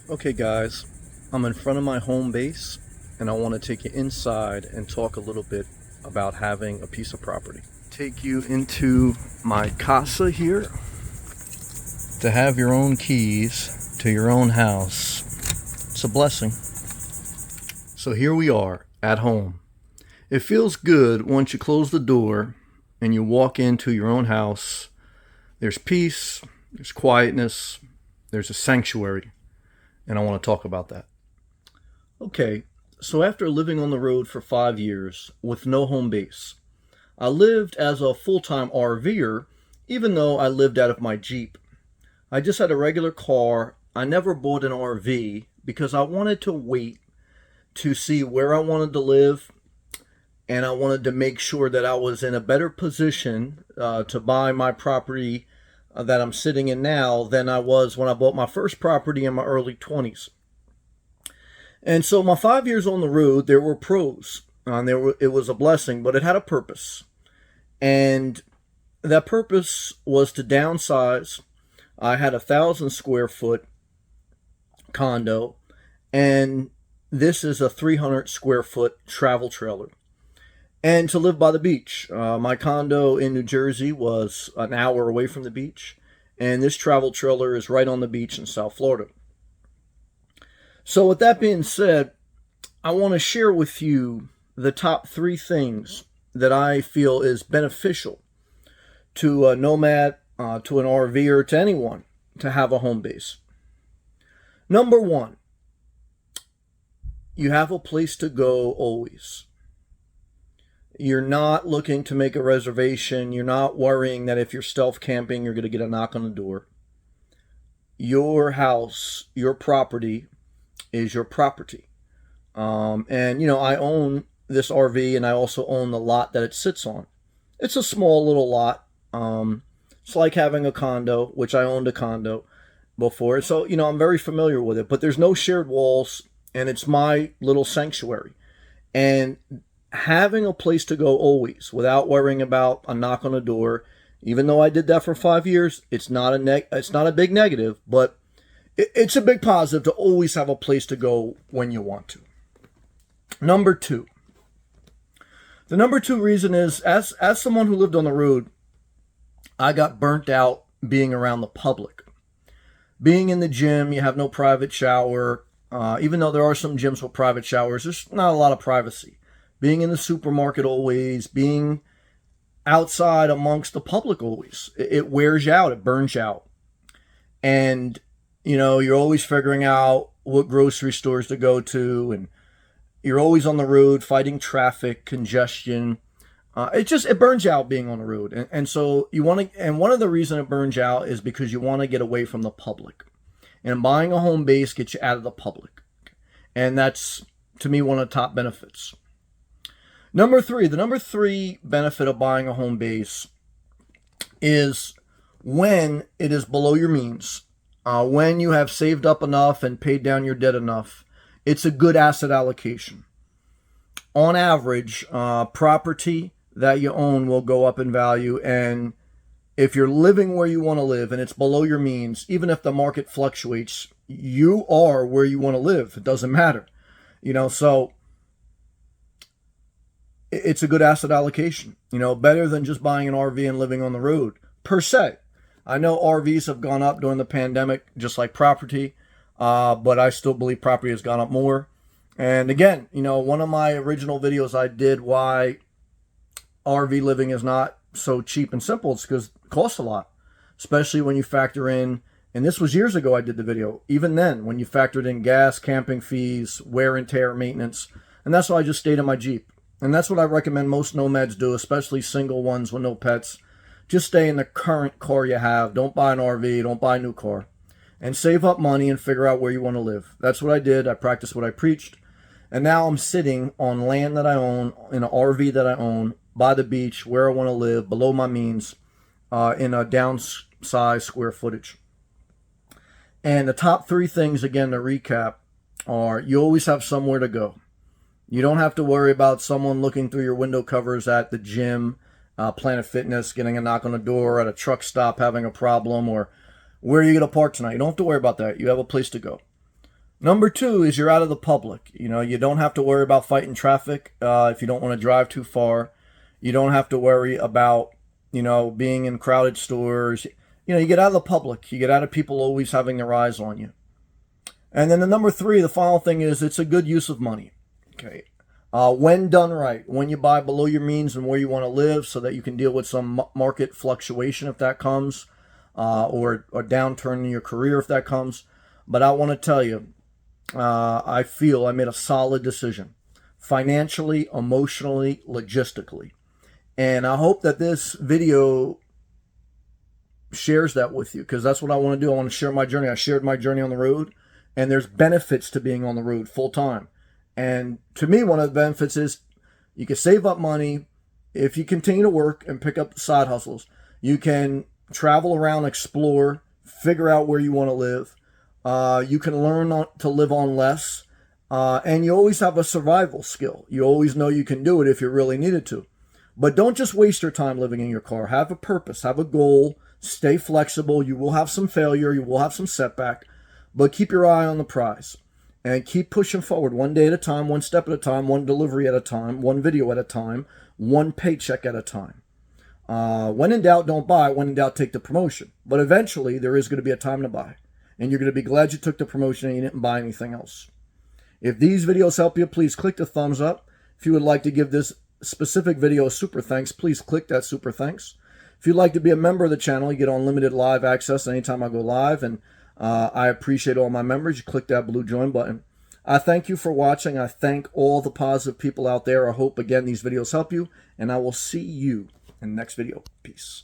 Okay guys, I'm in front of my home base and I want to take you inside and talk a little bit about having a piece of property. Take you into my casa here. To have your own keys to your own house, it's a blessing. So here we are at home. It feels good once you close the door and you walk into your own house. There's peace, there's quietness, there's a sanctuary, and I want to talk about that. Okay, so after living on the road for 5 years with no home base, I lived as a full-time RVer, even though I lived out of my Jeep. I just had a regular car. I never bought an RV because I wanted to wait to see where I wanted to live, and I wanted to make sure that I was in a better position to buy my property that I'm sitting in now than I was when I bought my first property in my early 20s. And so my 5 years on the road, there were pros. It was a blessing, but it had a purpose. And that purpose was to downsize. I had 1,000 square foot condo, and this is a 300 square foot travel trailer. And to live by the beach. My condo in New Jersey was an hour away from the beach, and this travel trailer is right on the beach in South Florida. So with that being said, I want to share with you the top 3 things that I feel is beneficial to a nomad, to an RVer, to anyone to have a home base. Number 1, you have a place to go always. You're not looking to make a reservation. You're not worrying that if you're stealth camping, you're going to get a knock on the door. Your house, your property is your property. I own this RV, and I also own the lot that it sits on. It's a small little lot. It's like having a condo, which I owned a condo before. So, I'm very familiar with it, but there's no shared walls, and it's my little sanctuary. And having a place to go always without worrying about a knock on the door, even though I did that for 5 years, it's not a big negative, but it's a big positive to always have a place to go when you want to. Number 2. The number 2 reason is, as someone who lived on the road, I got burnt out being around the public. Being in the gym, you have no private shower. Even though there are some gyms with private showers, there's not a lot of privacy. Being in the supermarket always, being outside amongst the public always, it wears you out, it burns you out. And, you're always figuring out what grocery stores to go to, and you're always on the road fighting traffic, congestion. It burns you out being on the road. And so and one of the reasons it burns you out is because you want to get away from the public. And buying a home base gets you out of the public. And that's, to me, one of the top benefits. Number 3, the number 3 benefit of buying a home base is when it is below your means, when you have saved up enough and paid down your debt enough, it's a good asset allocation. On average, property that you own will go up in value, and if you're living where you want to live and it's below your means, even if the market fluctuates, you are where you want to live. It doesn't matter. So it's a good asset allocation, better than just buying an RV and living on the road, per se. I know RVs have gone up during the pandemic, just like property, but I still believe property has gone up more. And again, one of my original videos I did why RV living is not so cheap and simple, it's because it costs a lot, especially when you factor in, and this was years ago I did the video, even then, when you factored in gas, camping fees, wear and tear, maintenance, and that's why I just stayed in my Jeep. And that's what I recommend most nomads do, especially single ones with no pets. Just stay in the current car you have. Don't buy an RV. Don't buy a new car. And save up money and figure out where you want to live. That's what I did. I practiced what I preached. And now I'm sitting on land that I own, in an RV that I own, by the beach, where I want to live, below my means, in a downsized square footage. And the top 3 things, again, to recap, are you always have somewhere to go. You don't have to worry about someone looking through your window covers at the gym, Planet Fitness, getting a knock on the door, at a truck stop having a problem, or where are you going to park tonight. You don't have to worry about that. You have a place to go. Number two is you're out of the public. You know, you don't have to worry about fighting traffic if you don't want to drive too far. You don't have to worry about, you know, being in crowded stores. You know, you get out of the public. You get out of people always having their eyes on you. And then the number three, the final thing is it's a good use of money. Okay. When done right, when you buy below your means and where you want to live so that you can deal with some market fluctuation if that comes, or a downturn in your career if that comes. But I want to tell you, I feel I made a solid decision financially, emotionally, logistically. And I hope that this video shares that with you, because that's what I want to do. I want to share my journey. I shared my journey on the road, and there's benefits to being on the road full time. And to me, one of the benefits is you can save up money if you continue to work and pick up side hustles. You can travel around, explore, figure out where you want to live. You can learn to live on less. And you always have a survival skill. You always know you can do it if you really needed to. But don't just waste your time living in your car. Have a purpose, have a goal, stay flexible. You will have some failure, you will have some setback, but keep your eye on the prize. And keep pushing forward one day at a time, one step at a time, one delivery at a time, one video at a time, one paycheck at a time. When in doubt, don't buy. When in doubt, take the promotion. But eventually, there is going to be a time to buy. And you're going to be glad you took the promotion and you didn't buy anything else. If these videos help you, please click the thumbs up. If you would like to give this specific video a super thanks, please click that super thanks. If you'd like to be a member of the channel, you get unlimited live access anytime I go live. And I appreciate all my members. You click that blue join button. I thank you for watching. I thank all the positive people out there. I hope, again, these videos help you. And I will see you in the next video. Peace.